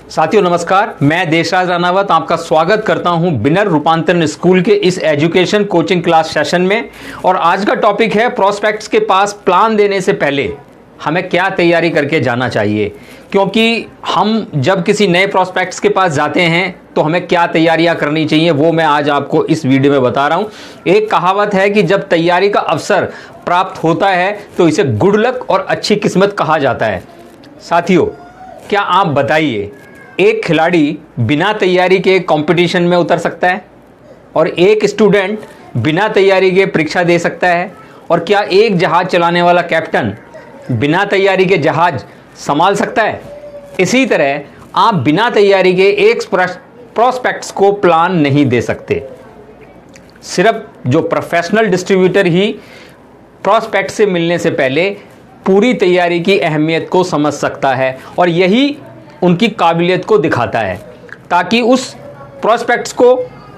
साथियों नमस्कार, मैं देशराज रानावत आपका स्वागत करता हूं बिनर रूपांतरण स्कूल के इस एजुकेशन कोचिंग क्लास सेशन में। और आज का टॉपिक है प्रोस्पेक्ट्स के पास प्लान देने से पहले हमें क्या तैयारी करके जाना चाहिए। क्योंकि हम जब किसी नए प्रोस्पेक्ट्स के पास जाते हैं तो हमें क्या तैयारियां करनी चाहिए वो मैं आज आपको इस वीडियो में बता रहा हूं। एक कहावत है कि जब तैयारी का अवसर प्राप्त होता है तो इसे गुड लक और अच्छी किस्मत कहा जाता है। साथियों, क्या आप बताइए, एक खिलाड़ी बिना तैयारी के कंपटीशन में उतर सकता है और एक स्टूडेंट बिना तैयारी के परीक्षा दे सकता है? और क्या एक जहाज चलाने वाला कैप्टन बिना तैयारी के जहाज संभाल सकता है? इसी तरह आप बिना तैयारी के एक प्रोस्पेक्ट्स को प्लान नहीं दे सकते। सिर्फ जो प्रोफेशनल डिस्ट्रीब्यूटर ही प्रोस्पेक्ट से मिलने से पहले पूरी तैयारी की अहमियत को समझ सकता है और यही उनकी काबिलियत को दिखाता है, ताकि उस प्रोस्पेक्ट्स को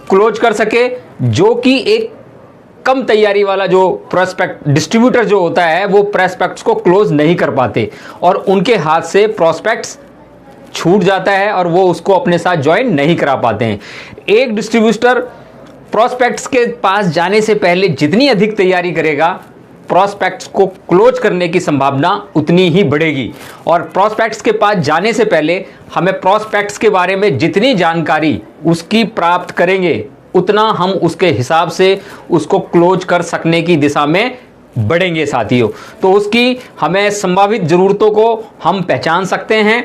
क्लोज कर सके जो कि एक कम तैयारी वाला जो प्रोस्पेक्ट डिस्ट्रीब्यूटर जो होता है वो प्रोस्पेक्ट्स को क्लोज नहीं कर पाते और उनके हाथ से प्रोस्पेक्ट्स छूट जाता है और वो उसको अपने साथ ज्वाइन नहीं करा पाते हैं। एक डिस्ट्रीब्यूटर प्रोस्पेक्ट्स के पास जाने से पहले जितनी अधिक तैयारी करेगा, प्रोस्पेक्ट्स को क्लोज करने की संभावना उतनी ही बढ़ेगी। और प्रोस्पेक्ट्स के पास जाने से पहले हमें प्रोस्पेक्ट्स के बारे में जितनी जानकारी उसकी प्राप्त करेंगे उतना हम उसके हिसाब से उसको क्लोज कर सकने की दिशा में बढ़ेंगे। साथियों, तो उसकी हमें संभावित ज़रूरतों को हम पहचान सकते हैं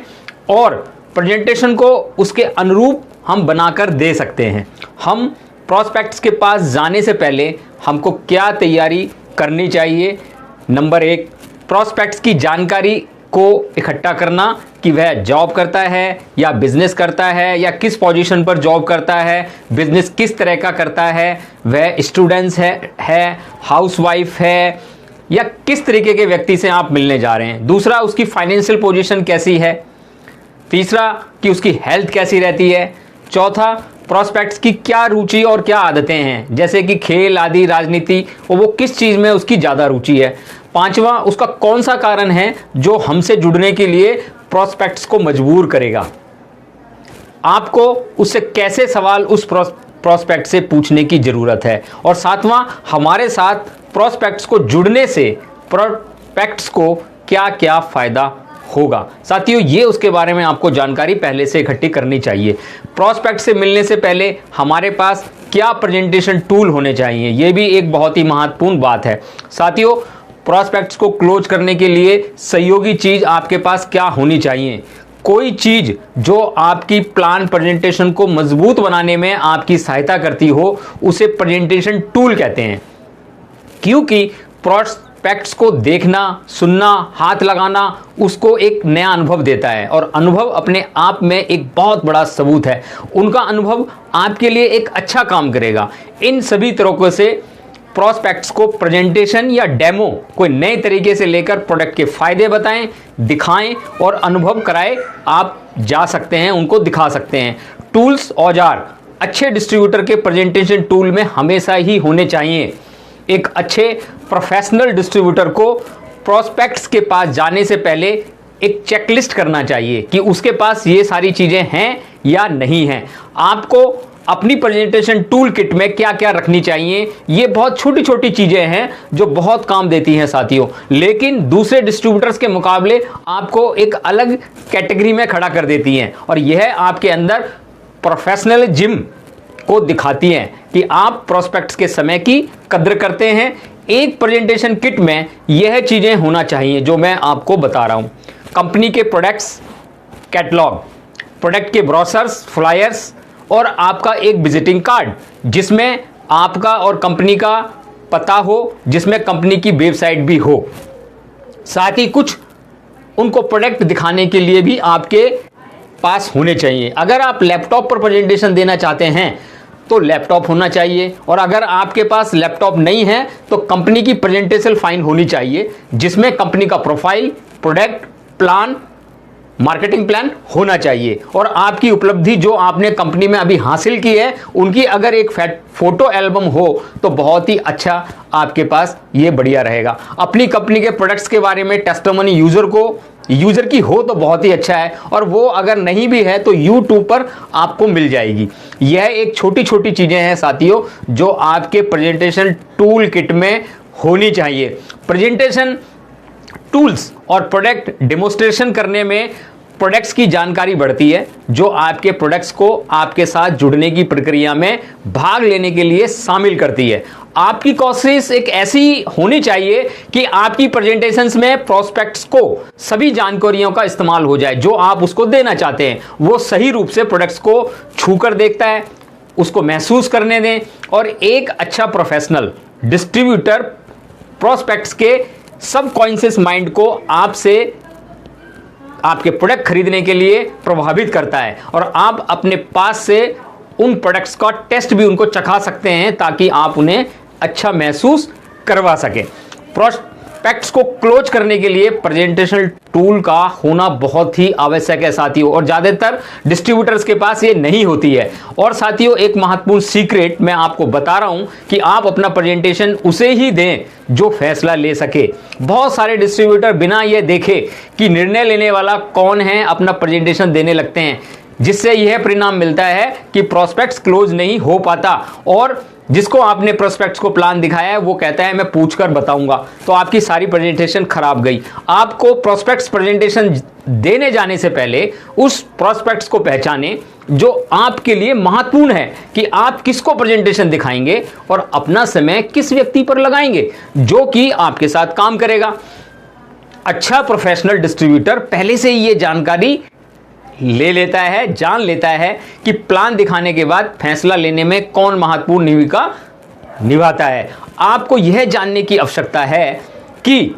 और प्रेजेंटेशन को उसके अनुरूप हम बनाकर दे सकते हैं। हम प्रोस्पेक्ट्स के पास जाने से पहले हमको क्या तैयारी करनी चाहिए? नंबर 1, प्रोस्पेक्ट्स की जानकारी को इकट्ठा करना कि वह जॉब करता है या बिजनेस करता है या किस पोजीशन पर जॉब करता है, बिजनेस किस तरह का करता है, वह स्टूडेंट्स है हाउसवाइफ है या किस तरीके के व्यक्ति से आप मिलने जा रहे हैं। दूसरा, उसकी फाइनेंशियल पोजीशन कैसी है। तीसरा, कि उसकी हेल्थ कैसी रहती है। चौथा, प्रोस्पेक्ट्स की क्या रुचि और क्या आदतें हैं, जैसे कि खेल आदि, राजनीति, और वो किस चीज़ में उसकी ज़्यादा रुचि है। पांचवा, उसका कौन सा कारण है जो हमसे जुड़ने के लिए प्रोस्पेक्ट्स को मजबूर करेगा। आपको उससे कैसे सवाल उस प्रोस्पेक्ट से पूछने की ज़रूरत है। और सातवां, हमारे साथ प्रोस्पेक्ट्स को जुड़ने से प्रोस्पेक्ट्स को क्या क्या फ़ायदा होगा। साथियों, ये उसके बारे में आपको जानकारी पहले से इकट्ठी करनी चाहिए। प्रोस्पेक्ट से मिलने से पहले हमारे पास क्या प्रेजेंटेशन टूल होने चाहिए, ये भी एक बहुत ही महत्वपूर्ण बात है। साथियों, प्रोस्पेक्ट्स को क्लोज करने के लिए सहयोगी चीज़ आपके पास क्या होनी चाहिए। कोई चीज़ जो आपकी प्लान प्रेजेंटेशन को मजबूत बनाने में आपकी सहायता करती हो उसे प्रेजेंटेशन टूल कहते हैं। क्योंकि प्रोस्पेक्ट्स को देखना, सुनना, हाथ लगाना उसको एक नया अनुभव देता है और अनुभव अपने आप में एक बहुत बड़ा सबूत है। उनका अनुभव आपके लिए एक अच्छा काम करेगा। इन सभी तरीकों से प्रोस्पेक्ट्स को प्रेजेंटेशन या डेमो कोई नए तरीके से लेकर प्रोडक्ट के फायदे बताएं, दिखाएं और अनुभव कराएं आप जा सकते हैं, उनको दिखा सकते हैं। टूल्स, औजार अच्छे डिस्ट्रीब्यूटर के प्रेजेंटेशन टूल में हमेशा ही होने चाहिए। एक अच्छे प्रोफेशनल डिस्ट्रीब्यूटर को प्रोस्पेक्ट्स के पास जाने से पहले एक चेकलिस्ट करना चाहिए कि उसके पास ये सारी चीज़ें हैं या नहीं हैं। आपको अपनी प्रेजेंटेशन टूल किट में क्या क्या रखनी चाहिए, ये बहुत छोटी छोटी चीज़ें हैं जो बहुत काम देती हैं साथियों, लेकिन दूसरे डिस्ट्रीब्यूटर्स के मुकाबले आपको एक अलग कैटेगरी में खड़ा कर देती हैं और यह आपके अंदर प्रोफेशनलिज्म को दिखाती हैं कि आप प्रोस्पेक्ट्स के समय की कद्र करते हैं। एक प्रेजेंटेशन किट में यह चीज़ें होना चाहिए जो मैं आपको बता रहा हूँ। कंपनी के प्रोडक्ट्स कैटलॉग, प्रोडक्ट के ब्रोशर्स, फ्लायर्स और आपका एक विजिटिंग कार्ड जिसमें आपका और कंपनी का पता हो, जिसमें कंपनी की वेबसाइट भी हो। साथ ही कुछ उनको प्रोडक्ट दिखाने के लिए भी आपके पास होने चाहिए। अगर आप लैपटॉप पर प्रेजेंटेशन देना चाहते हैं तो लैपटॉप होना चाहिए, और अगर आपके पास लैपटॉप नहीं है तो कंपनी की प्रेजेंटेशन फाइल होनी चाहिए जिसमें कंपनी का profile, product, plan, marketing plan होना चाहिए और आपकी उपलब्धि जो आपने कंपनी में अभी हासिल की है उनकी अगर एक फोटो एल्बम हो तो बहुत ही अच्छा आपके पास ये बढ़िया रहेगा। अपनी कंपनी के प्रोडक्ट्स के बारे में टेस्टिमनी यूजर की हो तो बहुत ही अच्छा है, और वो अगर नहीं भी है तो YouTube पर आपको मिल जाएगी। यह एक छोटी छोटी चीजें हैं साथियों जो आपके प्रेजेंटेशन टूल किट में होनी चाहिए। प्रेजेंटेशन टूल्स और प्रोडक्ट डेमोस्ट्रेशन करने में प्रोडक्ट्स की जानकारी बढ़ती है जो आपके प्रोडक्ट्स को आपके साथ जुड़ने की प्रक्रिया में भाग लेने के लिए शामिल करती है। आपकी कोशिश एक ऐसी होनी चाहिए कि आपकी प्रेजेंटेशंस में प्रोस्पेक्ट्स को सभी जानकारियों का इस्तेमाल हो जाए जो आप उसको देना चाहते हैं। वो सही रूप से प्रोडक्ट्स को छूकर देखता है, उसको महसूस करने दें, और एक अच्छा प्रोफेशनल डिस्ट्रीब्यूटर प्रोस्पेक्ट्स के सबकॉन्शियस माइंड को आपसे आपके प्रोडक्ट खरीदने के लिए प्रभावित करता है, और आप अपने पास से उन प्रोडक्ट्स का टेस्ट भी उनको चखा सकते हैं ताकि आप उन्हें अच्छा महसूस करवा सकें। प्रोस्पेक्ट्स को क्लोज करने के लिए प्रेजेंटेशन टूल का होना बहुत ही आवश्यक है साथियों, और ज़्यादातर डिस्ट्रीब्यूटर्स के पास ये नहीं होती है। और साथियों एक महत्वपूर्ण सीक्रेट मैं आपको बता रहा हूं कि आप अपना प्रेजेंटेशन उसे ही दें जो फैसला ले सके। बहुत सारे डिस्ट्रीब्यूटर बिना ये देखे कि निर्णय लेने वाला कौन है अपना प्रेजेंटेशन देने लगते हैं, जिससे यह परिणाम मिलता है कि प्रोस्पेक्ट्स क्लोज नहीं हो पाता, और जिसको आपने प्रोस्पेक्ट्स को प्लान दिखाया है वो कहता है मैं पूछकर बताऊंगा, तो आपकी सारी प्रेजेंटेशन खराब गई। आपको प्रोस्पेक्ट्स प्रेजेंटेशन देने जाने से पहले उस प्रोस्पेक्ट्स को पहचाने जो आपके लिए महत्वपूर्ण है कि आप किसको प्रेजेंटेशन दिखाएंगे और अपना समय किस व्यक्ति पर लगाएंगे जो कि आपके साथ काम करेगा। अच्छा प्रोफेशनल डिस्ट्रीब्यूटर पहले से ही ये जानकारी ले लेता है, जान लेता है कि प्लान दिखाने के बाद फैसला लेने में कौन महत्वपूर्ण भूमिका निभाता है। आपको यह जानने की आवश्यकता है कि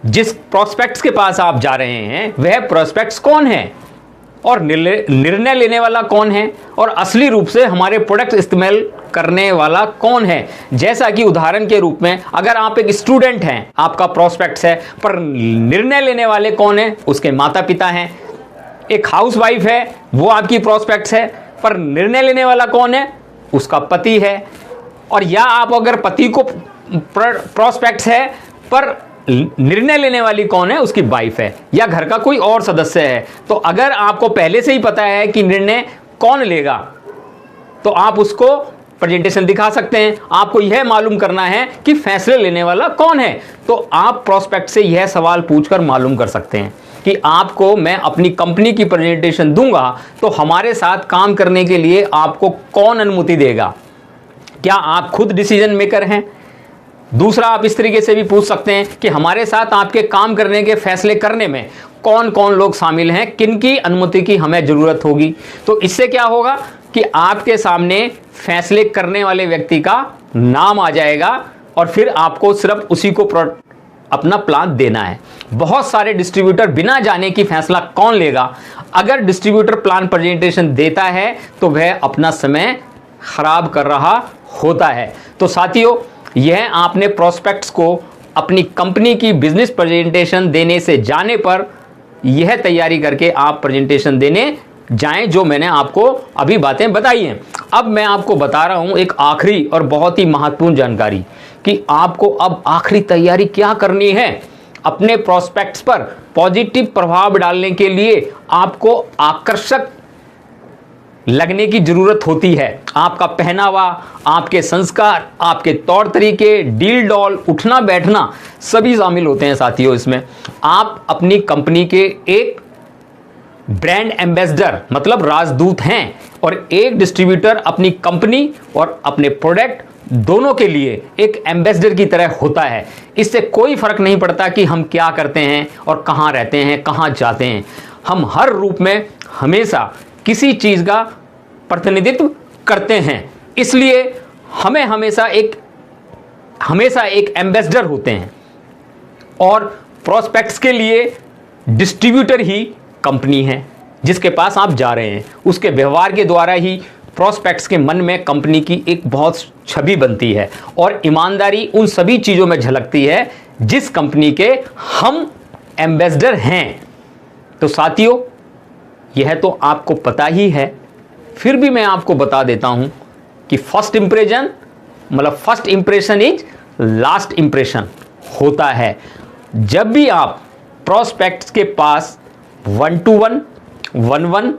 जिस प्रोस्पेक्ट्स के पास आप जा रहे हैं वह प्रोस्पेक्ट्स कौन है और निर्णय लेने वाला कौन है, और असली रूप से हमारे प्रोडक्ट इस्तेमाल करने वाला कौन है। जैसा कि उदाहरण के रूप में अगर आप एक स्टूडेंट हैं, आपका प्रोस्पेक्ट्स है, पर निर्णय लेने वाले कौन है, उसके माता पिता हैं। एक हाउसवाइफ है, वो आपकी प्रोस्पेक्ट्स है, पर निर्णय लेने वाला कौन है, उसका पति है। और या आप अगर पति को प्रोस्पेक्ट्स है पर निर्णय लेने वाली कौन है, उसकी वाइफ है या घर का कोई और सदस्य है। तो अगर आपको पहले से ही पता है कि निर्णय कौन लेगा तो आप उसको प्रेजेंटेशन दिखा सकते हैं। आपको यह मालूम करना है कि फैसले लेने वाला कौन है, तो आप प्रोस्पेक्ट से यह सवाल पूछकर मालूम कर सकते हैं कि आपको मैं अपनी कंपनी की प्रेजेंटेशन दूंगा तो हमारे साथ काम करने के लिए आपको कौन अनुमति देगा, क्या आप खुद डिसीजन मेकर हैं। दूसरा आप इस तरीके से भी पूछ सकते हैं कि हमारे साथ आपके काम करने के फैसले करने में कौन कौन लोग शामिल हैं, किनकी अनुमति की हमें जरूरत होगी। तो इससे क्या होगा कि आपके सामने फैसले करने वाले व्यक्ति का नाम आ जाएगा और फिर आपको सिर्फ उसी को अपना प्लान देना है। बहुत सारे डिस्ट्रीब्यूटर बिना जाने कि फैसला कौन लेगा, अगर डिस्ट्रीब्यूटर प्लान प्रेजेंटेशन देता है तो वह अपना समय खराब कर रहा होता है। तो साथियों यह आपने प्रोस्पेक्ट्स को अपनी कंपनी की बिजनेस प्रेजेंटेशन देने से जाने पर यह तैयारी करके आप प्रेजेंटेशन देने जाएं जो मैंने आपको अभी बातें बताई हैं। अब मैं आपको बता रहा हूं एक आखिरी और बहुत ही महत्वपूर्ण जानकारी कि आपको अब आखिरी तैयारी क्या करनी है। अपने प्रोस्पेक्ट्स पर पॉजिटिव प्रभाव डालने के लिए आपको आकर्षक लगने की जरूरत होती है। आपका पहनावा, आपके संस्कार, आपके तौर तरीके, डील डॉल, उठना बैठना सभी शामिल होते हैं साथियों इसमें। आप अपनी कंपनी के एक ब्रांड एम्बेसडर मतलब राजदूत हैं, और एक डिस्ट्रीब्यूटर अपनी कंपनी और अपने प्रोडक्ट दोनों के लिए एक एम्बेसडर की तरह होता है। इससे कोई फर्क नहीं पड़ता कि हम क्या करते हैं और कहां रहते हैं, कहां जाते हैं। हम हर रूप में हमेशा किसी चीज का प्रतिनिधित्व करते हैं, इसलिए हमें हमेशा एक एम्बेसडर होते हैं। और प्रोस्पेक्ट्स के लिए डिस्ट्रीब्यूटर ही कंपनी है जिसके पास आप जा रहे हैं। उसके व्यवहार के द्वारा ही प्रोस्पेक्ट्स के मन में कंपनी की एक बहुत छवि बनती है, और ईमानदारी उन सभी चीजों में झलकती है जिस कंपनी के हम एम्बेसडर हैं। तो साथियों, यह तो आपको पता ही है, फिर भी मैं आपको बता देता हूं कि first impression is last impression होता है। जब भी आप प्रोस्पेक्ट्स के पास 1-to-1, 1-1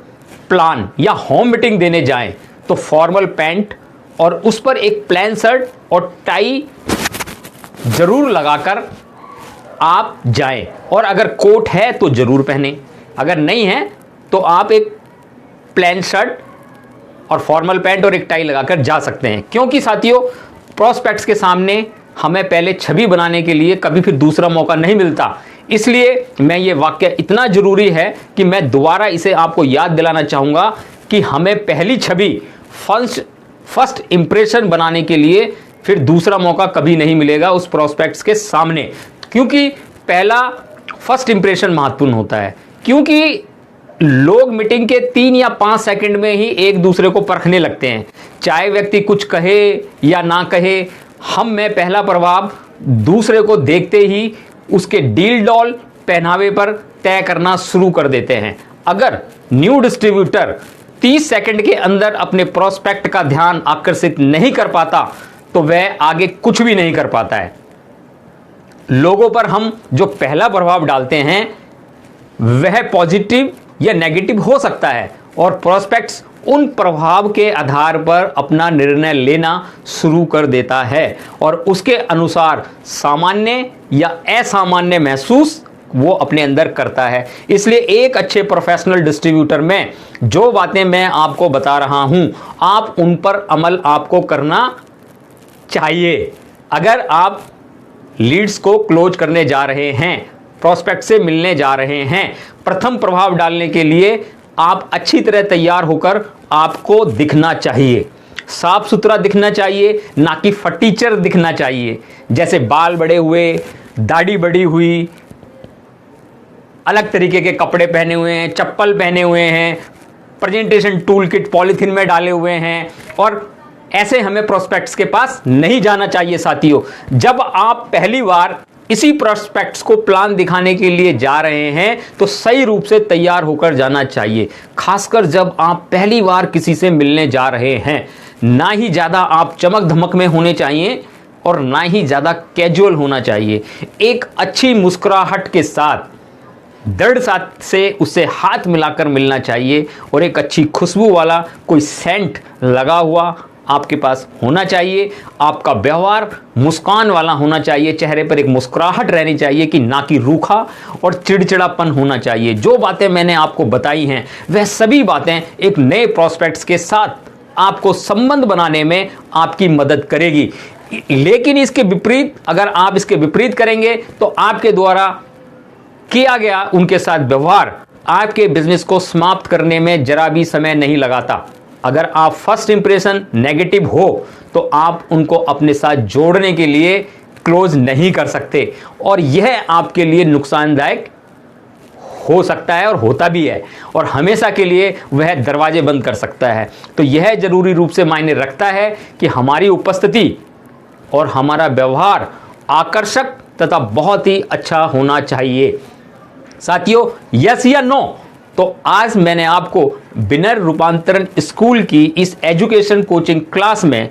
प्लान या होम मीटिंग देने जाएं तो फॉर्मल पैंट और उस पर एक प्लेन शर्ट और टाई जरूर लगाकर आप जाएं, और अगर कोट है तो जरूर पहने, अगर नहीं है तो आप एक प्लेन शर्ट और फॉर्मल पैंट और एक टाई लगाकर जा सकते हैं। क्योंकि साथियों, प्रोस्पेक्ट्स के सामने हमें पहले छवि बनाने के लिए कभी फिर दूसरा मौका नहीं मिलता, इसलिए मैं ये वाक्य इतना जरूरी है कि मैं दोबारा इसे आपको याद दिलाना चाहूँगा कि हमें पहली छवि फर्स्ट इंप्रेशन बनाने के लिए फिर दूसरा मौका कभी नहीं मिलेगा उस प्रोस्पेक्ट्स के सामने, क्योंकि पहला फर्स्ट इंप्रेशन महत्वपूर्ण होता है। क्योंकि लोग मीटिंग के 3 या 5 सेकंड में ही एक दूसरे को परखने लगते हैं, चाहे व्यक्ति कुछ कहे या ना कहे। हम में पहला प्रभाव दूसरे को देखते ही उसके डील डॉल पहनावे पर तय करना शुरू कर देते हैं। अगर न्यू डिस्ट्रीब्यूटर 30 सेकंड के अंदर अपने प्रोस्पेक्ट का ध्यान आकर्षित नहीं कर पाता तो वह आगे कुछ भी नहीं कर पाता है। लोगों पर हम जो पहला प्रभाव डालते हैं वह पॉजिटिव या नेगेटिव हो सकता है, और प्रोस्पेक्ट्स उन प्रभाव के आधार पर अपना निर्णय लेना शुरू कर देता है और उसके अनुसार सामान्य या असामान्य महसूस वो अपने अंदर करता है। इसलिए एक अच्छे प्रोफेशनल डिस्ट्रीब्यूटर में जो बातें मैं आपको बता रहा हूं, आप उन पर अमल आपको करना चाहिए। अगर आप लीड्स को क्लोज करने जा रहे हैं, प्रोस्पेक्ट से मिलने जा रहे हैं, प्रथम प्रभाव डालने के लिए आप अच्छी तरह तैयार होकर आपको दिखना चाहिए, साफ सुथरा दिखना चाहिए, ना कि फटीचर दिखना चाहिए। जैसे बाल बड़े हुए, दाढ़ी बड़ी हुई, अलग तरीके के कपड़े पहने हुए हैं, चप्पल पहने हुए हैं, प्रेजेंटेशन टूल किट पॉलीथीन में डाले हुए हैं, और ऐसे हमें प्रोस्पेक्ट्स के पास नहीं जाना चाहिए। साथियों, जब आप पहली बार इसी प्रोस्पेक्ट्स को प्लान दिखाने के लिए जा रहे हैं तो सही रूप से तैयार होकर जाना चाहिए, खासकर जब आप पहली बार किसी से मिलने जा रहे हैं। ना ही ज़्यादा आप चमक धमक में होने चाहिए और ना ही ज़्यादा कैजुअल होना चाहिए। एक अच्छी मुस्कुराहट के साथ दृढ़ साथ से उससे हाथ मिलाकर मिलना चाहिए, और एक अच्छी खुशबू वाला कोई सेंट लगा हुआ आपके पास होना चाहिए। आपका व्यवहार मुस्कान वाला होना चाहिए, चेहरे पर एक मुस्कुराहट रहनी चाहिए कि ना कि रूखा और चिड़चिड़ापन होना चाहिए। जो बातें मैंने आपको बताई हैं वह सभी बातें एक नए प्रोस्पेक्ट्स के साथ आपको संबंध बनाने में आपकी मदद करेगी। लेकिन इसके विपरीत, अगर आप इसके विपरीत करेंगे तो आपके द्वारा किया गया उनके साथ व्यवहार आपके बिजनेस को समाप्त करने में जरा भी समय नहीं लगाता। अगर आप फर्स्ट इंप्रेशन नेगेटिव हो तो आप उनको अपने साथ जोड़ने के लिए क्लोज नहीं कर सकते, और यह आपके लिए नुकसानदायक हो सकता है और होता भी है, और हमेशा के लिए वह दरवाजे बंद कर सकता है। तो यह जरूरी रूप से मायने रखता है कि हमारी उपस्थिति और हमारा व्यवहार आकर्षक तथा बहुत ही अच्छा होना चाहिए। साथियों, यस या नो? तो आज मैंने आपको बिनर रूपांतरण स्कूल की इस एजुकेशन कोचिंग क्लास में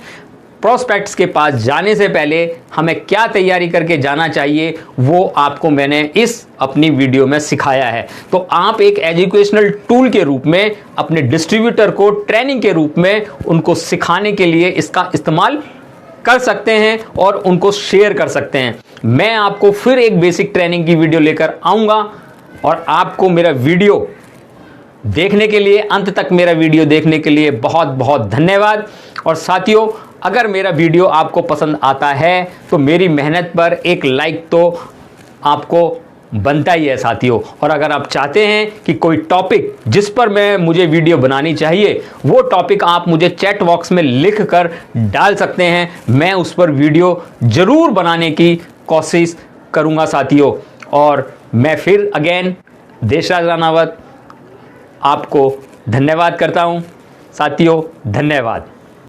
प्रोस्पेक्ट्स के पास जाने से पहले हमें क्या तैयारी करके जाना चाहिए वो आपको मैंने इस अपनी वीडियो में सिखाया है। तो आप एक एजुकेशनल टूल के रूप में अपने डिस्ट्रीब्यूटर को ट्रेनिंग के रूप में उनको सिखाने के लिए इसका इस्तेमाल कर सकते हैं और उनको शेयर कर सकते हैं। मैं आपको फिर एक बेसिक ट्रेनिंग की वीडियो लेकर आऊँगा, और आपको मेरा वीडियो देखने के लिए, अंत तक मेरा वीडियो देखने के लिए बहुत बहुत धन्यवाद। और साथियों, अगर मेरा वीडियो आपको पसंद आता है तो मेरी मेहनत पर एक लाइक तो आपको बनता ही है साथियों। और अगर आप चाहते हैं कि कोई टॉपिक जिस पर मुझे वीडियो बनानी चाहिए, वो टॉपिक आप मुझे चैट बॉक्स में लिख कर डाल सकते हैं। मैं उस पर वीडियो जरूर बनाने की कोशिश करूंगा साथियों। और मैं फिर अगेन देशराज रानावत आपको धन्यवाद करता हूं साथियों। धन्यवाद।